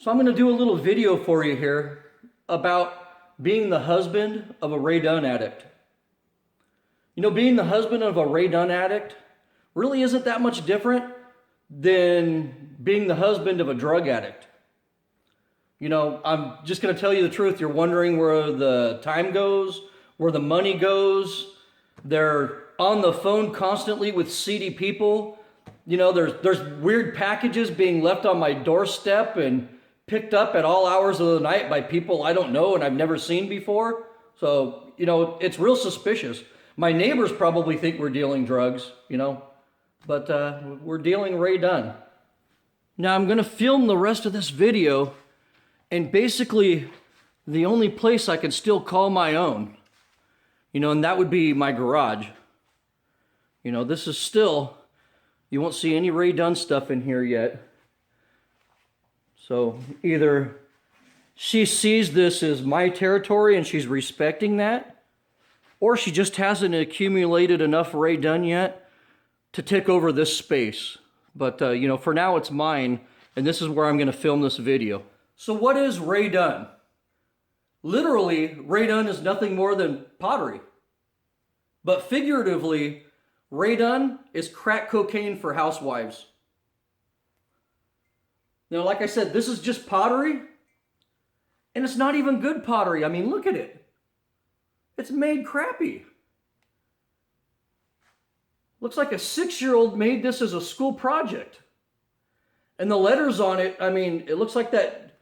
So I'm going to do a little video for you here about being the husband of a Rae Dunn addict. You know, being the husband of a Rae Dunn addict really isn't that much different than being the husband of a drug addict. You know, I'm just going to tell you the truth. You're wondering where the time goes, where the money goes. They're on the phone constantly with seedy people. You know, there's weird packages being left on my doorstep and picked up at all hours of the night by people I don't know and I've never seen before. So, you know, it's real suspicious. My neighbors probably think we're dealing drugs, you know, but we're dealing Rae Dunn. Now I'm going to film the rest of this video, and basically the only place I can still call my own, you know, and that would be my garage. You know, this is still, you won't see any Rae Dunn stuff in here yet. So either she sees this as my territory and she's respecting that, or she just hasn't accumulated enough Rae Dunn yet to take over this space. But, you know, for now it's mine, and this is where I'm going to film this video. So what is Rae Dunn? Literally, Rae Dunn is nothing more than pottery. But figuratively, Rae Dunn is crack cocaine for housewives. Now, like I said, this is just pottery, and it's not even good pottery. I mean, look at it. It's made crappy. Looks like a 6-year-old made this as a school project. And the letters on it, I mean, it looks like that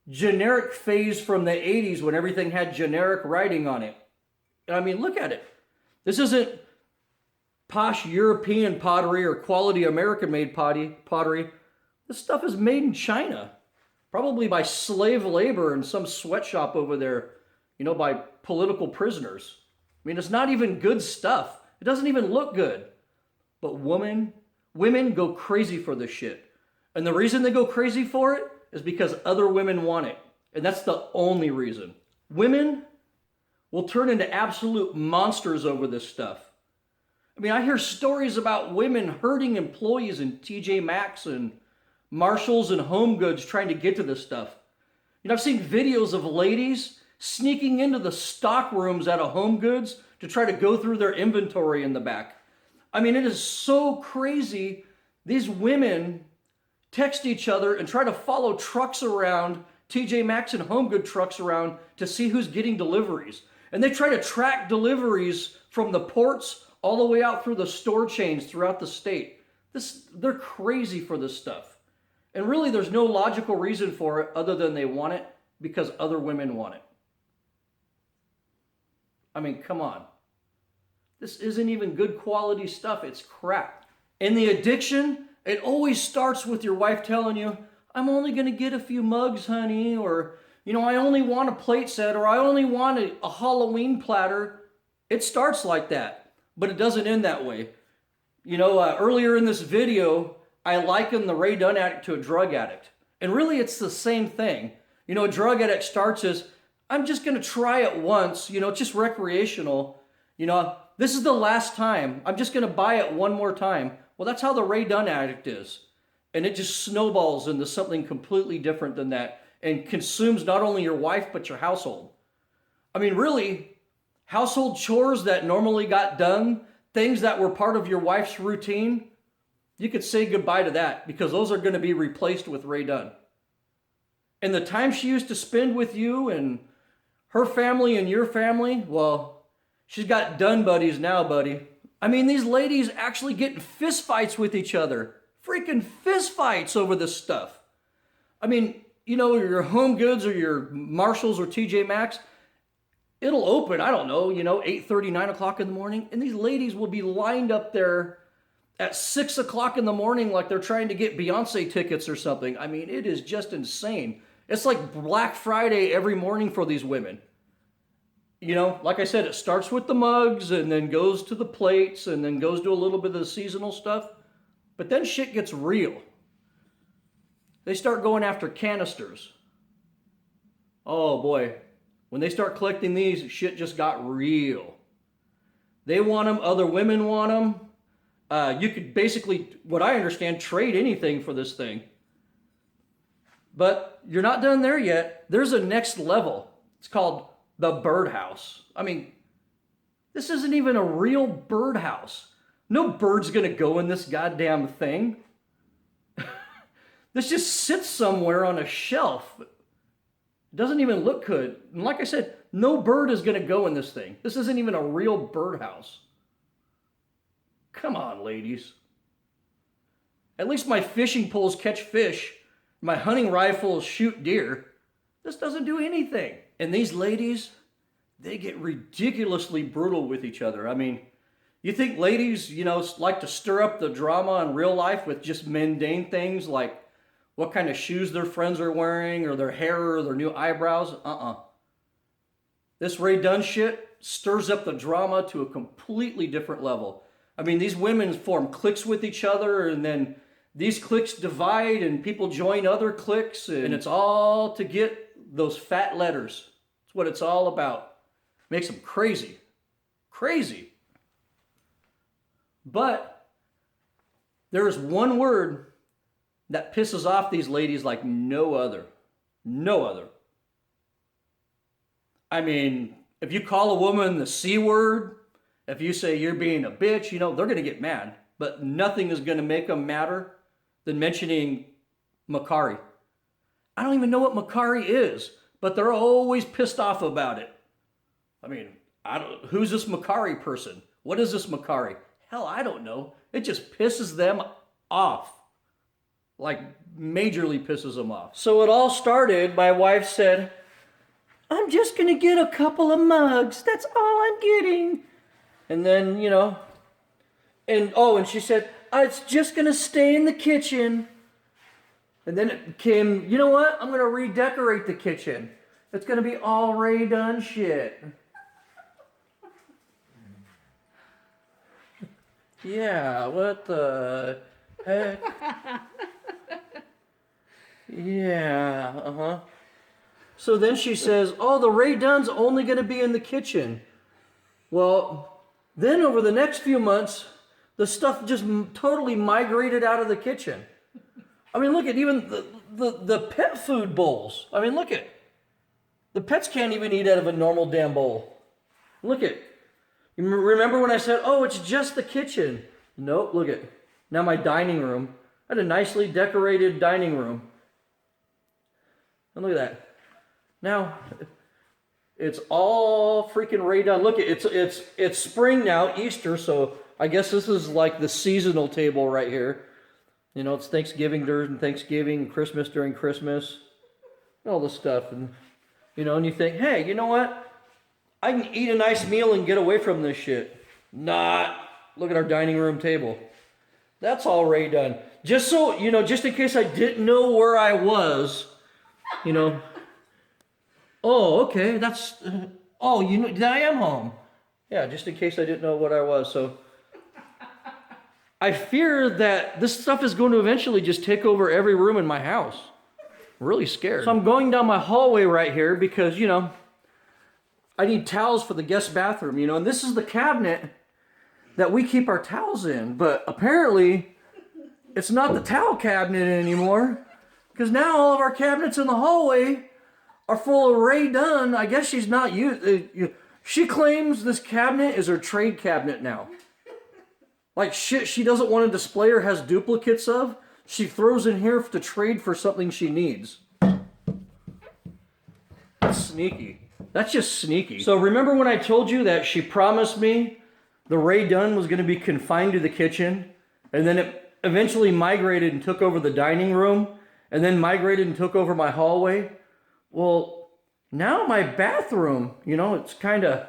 generic phase from the 80s when everything had generic writing on it. I mean, look at it. This isn't posh European pottery or quality American-made pottery. This stuff is made in China, probably by slave labor in some sweatshop over there, you know, by political prisoners. I mean, it's not even good stuff. It doesn't even look good. But women go crazy for this shit. And the reason they go crazy for it is because other women want it. And that's the only reason. Women will turn into absolute monsters over this stuff. I mean, I hear stories about women hurting employees in TJ Maxx and Marshalls and Home Goods trying to get to this stuff. You know, I've seen videos of ladies sneaking into the stock rooms at a Home Goods to try to go through their inventory in the back. I mean, it is so crazy. These women text each other and try to follow trucks around, TJ Maxx and Home Good trucks around, to see who's getting deliveries. And they try to track deliveries from the ports all the way out through the store chains throughout the state. They're crazy for this stuff. And really, there's no logical reason for it other than they want it because other women want it. I mean, come on. This isn't even good quality stuff. It's crap. And the addiction, it always starts with your wife telling you, I'm only going to get a few mugs, honey, or, you know, I only want a plate set, or I only want a Halloween platter. It starts like that, but it doesn't end that way. You know, earlier in this video, I liken the Rae Dunn addict to a drug addict. And really, it's the same thing. You know, a drug addict starts as, I'm just going to try it once. You know, it's just recreational. You know, this is the last time. I'm just going to buy it one more time. Well, that's how the Rae Dunn addict is. And it just snowballs into something completely different than that and consumes not only your wife, but your household. I mean, really, household chores that normally got done, things that were part of your wife's routine, you could say goodbye to that because those are going to be replaced with Rae Dunn. And the time she used to spend with you and her family and your family, well, she's got Dunn buddies now, buddy. I mean, these ladies actually get in fist fights with each other. Freaking fist fights over this stuff. I mean, you know, your Home Goods or your Marshalls or TJ Maxx, it'll open, I don't know, you know, 8:30, 9 o'clock in the morning, and these ladies will be lined up there at 6 o'clock in the morning like they're trying to get Beyonce tickets or something. I mean, it is just insane. It's like Black Friday every morning for these women. You know, like I said, it starts with the mugs and then goes to the plates and then goes to a little bit of the seasonal stuff. But then shit gets real. They start going after canisters. Oh boy, when they start collecting these, shit just got real. They want them, other women want them. You could basically, what I understand, trade anything for this thing. But you're not done there yet. There's a next level. It's called the birdhouse. I mean, this isn't even a real birdhouse. No bird's gonna go in this goddamn thing. This just sits somewhere on a shelf. It doesn't even look good. And like I said, no bird is gonna go in this thing. This isn't even a real birdhouse. Come on, ladies. At least my fishing poles catch fish. My hunting rifles shoot deer. This doesn't do anything. And these ladies, they get ridiculously brutal with each other. I mean, you think ladies, like to stir up the drama in real life with just mundane things like what kind of shoes their friends are wearing or their hair or their new eyebrows? This Rae Dunn shit stirs up the drama to a completely different level. I mean, these women form cliques with each other, and then these cliques divide and people join other cliques, and it's all to get those fat letters. That's what it's all about. Makes them crazy. Crazy. But there is one word that pisses off these ladies like no other. No other. I mean, if you call a woman the C word, if you say you're being a bitch, they're going to get mad. But nothing is going to make them madder than mentioning Macari. I don't even know what Macari is, but they're always pissed off about it. I mean, who's this Macari person? What is this Macari? Hell, I don't know. It just pisses them off. Like, majorly pisses them off. So it all started, my wife said, I'm just going to get a couple of mugs. That's all I'm getting. And then, and she said, it's just going to stay in the kitchen. And then it became, you know what? I'm going to redecorate the kitchen. It's going to be all Rae Dunn shit. Yeah, what the heck? Yeah, So then she says, the Rae Dunn's only going to be in the kitchen. Well, then over the next few months, the stuff just totally migrated out of the kitchen. I mean, look at even the pet food bowls. I mean, look at the pets can't even eat out of a normal damn bowl. Look at. You remember when I said, it's just the kitchen? Nope, look at. Now my dining room. I had a nicely decorated dining room. And look at that. Now, it's all freaking Rae Dunn. Look, it's spring now, Easter, so I guess this is like the seasonal table right here. It's Thanksgiving during Thanksgiving, Christmas during Christmas, all this stuff. And, and you think, hey, you know what? I can eat a nice meal and get away from this shit. Not. Look at our dining room table. That's all Rae Dunn. Just so, just in case I didn't know where I was, okay, that's, I am home. Yeah, just in case I didn't know what I was. So I fear that this stuff is going to eventually just take over every room in my house. I'm really scared. So I'm going down my hallway right here because, I need towels for the guest bathroom, and this is the cabinet that we keep our towels in. But apparently, it's not the towel cabinet anymore because now all of our cabinets in the hallway are full of Rae Dunn. I guess she's not used. She claims this cabinet is her trade cabinet now. Like shit she doesn't want to display or has duplicates of, she throws in here to trade for something she needs. That's sneaky. That's just sneaky. So remember when I told you that she promised me the Rae Dunn was going to be confined to the kitchen, and then it eventually migrated and took over the dining room, and then migrated and took over my hallway? Well, now my bathroom, it's kind of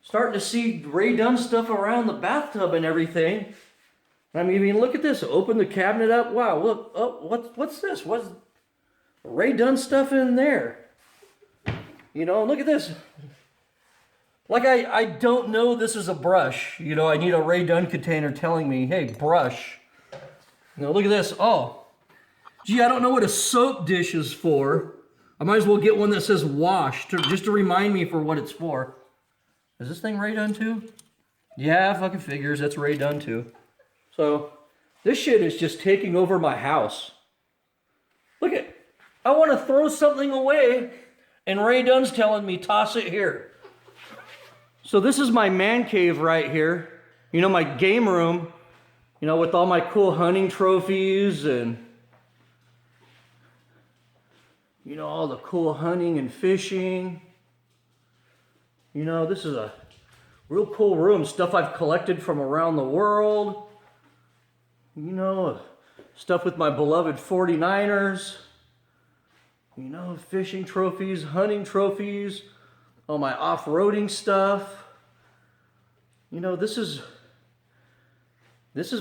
starting to see Rae Dunn stuff around the bathtub and everything. I mean, look at this. Open the cabinet up. Wow, look. Oh, what's this? What's Rae Dunn stuff in there? Look at this. Like I don't know this is a brush. I need a Rae Dunn container telling me, hey, brush. Look at this. Oh, gee, I don't know what a soap dish is for. I might as well get one that says wash just to remind me for what it's for. Is this thing Rae Dunn too? Yeah, fucking figures. That's Rae Dunn too. So this shit is just taking over my house. Look at I want to throw something away, and Rae Dunn's telling me, toss it here. So this is my man cave right here. You know, my game room, you know, with all my cool hunting trophies and, you know, all the cool hunting and fishing. You know, this is a real cool room. Stuff I've collected from around the world. You know, stuff with my beloved 49ers. You know, fishing trophies, hunting trophies, all my off-roading stuff. You know, this is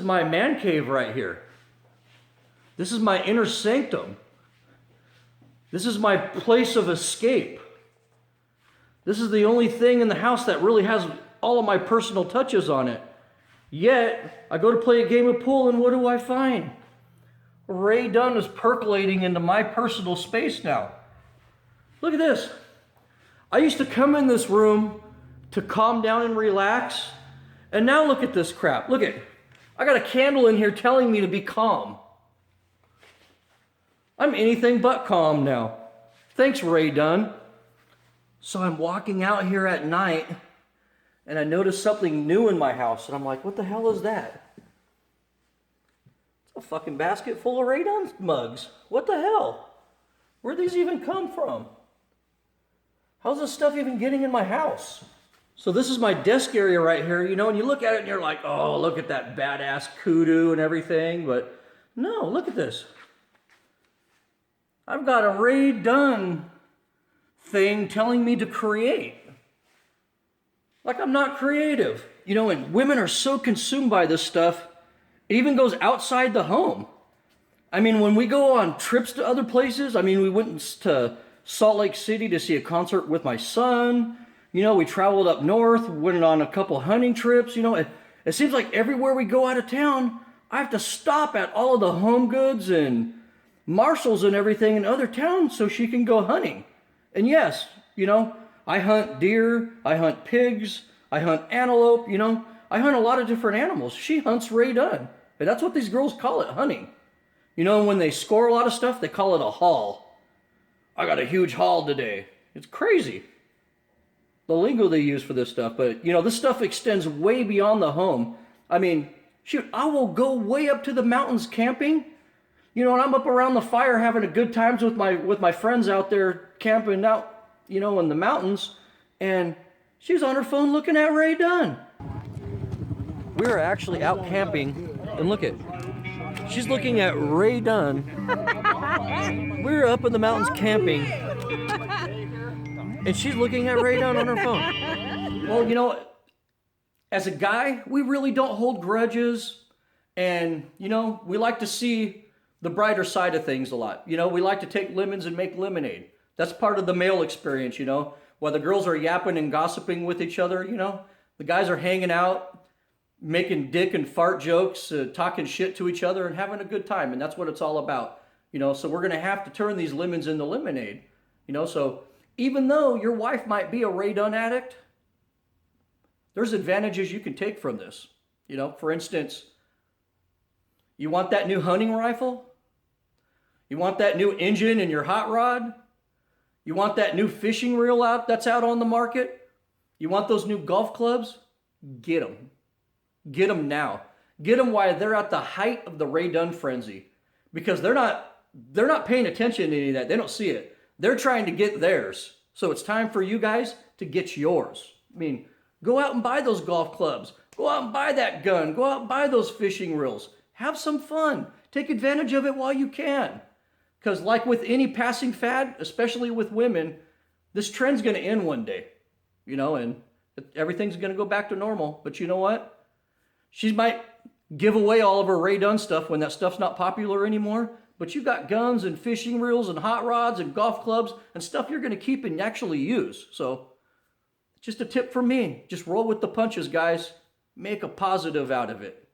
my man cave right here. This is my inner sanctum. This is my place of escape. This is the only thing in the house that really has all of my personal touches on it. Yet, I go to play a game of pool, and what do I find? Rae Dunn is percolating into my personal space now. Look at this. I used to come in this room to calm down and relax, and now look at this crap. Look at, I got a candle in here telling me to be calm. I'm anything but calm now. Thanks, Rae Dunn. So I'm walking out here at night, and I notice something new in my house, and I'm like, what the hell is that? It's a fucking basket full of Rae Dunn mugs. What the hell? Where'd these even come from? How's this stuff even getting in my house? So this is my desk area right here, you know, and you look at it and you're like, oh, look at that badass kudu and everything, but no, look at this. I've got a Rae Dunn thing telling me to create. Like I'm not creative. You know, and women are so consumed by this stuff, it even goes outside the home. I mean, when we go on trips to other places, I mean, we went to Salt Lake City to see a concert with my son. You know, we traveled up north, went on a couple hunting trips. You know, it seems like everywhere we go out of town, I have to stop at all of the Home Goods and Marshalls and everything in other towns so she can go hunting. And yes, you know, I hunt deer, I hunt pigs, I hunt antelope, you know. I hunt a lot of different animals. She hunts Rae Dunn. And that's what these girls call it, hunting. You know, when they score a lot of stuff, they call it a haul. I got a huge haul today. It's crazy, the lingo they use for this stuff. But, you know, this stuff extends way beyond the home. I mean, shoot, I will go way up to the mountains camping. You know, and I'm up around the fire having a good times with my friends out there camping out, you know, in the mountains. And she's on her phone looking at Rae Dunn. We are actually out camping, and look at, she's looking at Rae Dunn. We're up in the mountains camping, and she's looking at Rae Dunn on her phone. Well, you know, as a guy, we really don't hold grudges, and, you know, we like to see the brighter side of things a lot. You know, we like to take lemons and make lemonade. That's part of the male experience, you know. While the girls are yapping and gossiping with each other, you know, the guys are hanging out, making dick and fart jokes, talking shit to each other and having a good time. And that's what it's all about, you know. So we're going to have to turn these lemons into lemonade, you know. So even though your wife might be a Rae Dunn addict, there's advantages you can take from this. You know, for instance, you want that new hunting rifle? You want that new engine in your hot rod? You want that new fishing reel that's out on the market? You want those new golf clubs? Get them. Get them now. Get them while they're at the height of the Rae Dunn frenzy. Because they're not paying attention to any of that. They don't see it. They're trying to get theirs. So it's time for you guys to get yours. I mean, go out and buy those golf clubs. Go out and buy that gun. Go out and buy those fishing reels. Have some fun. Take advantage of it while you can. Because like with any passing fad, especially with women, this trend's going to end one day. You know, and everything's going to go back to normal. But you know what? She might give away all of her Rae Dunn stuff when that stuff's not popular anymore. But you got guns and fishing reels and hot rods and golf clubs and stuff you're going to keep and actually use. So just a tip from me. Just roll with the punches, guys. Make a positive out of it.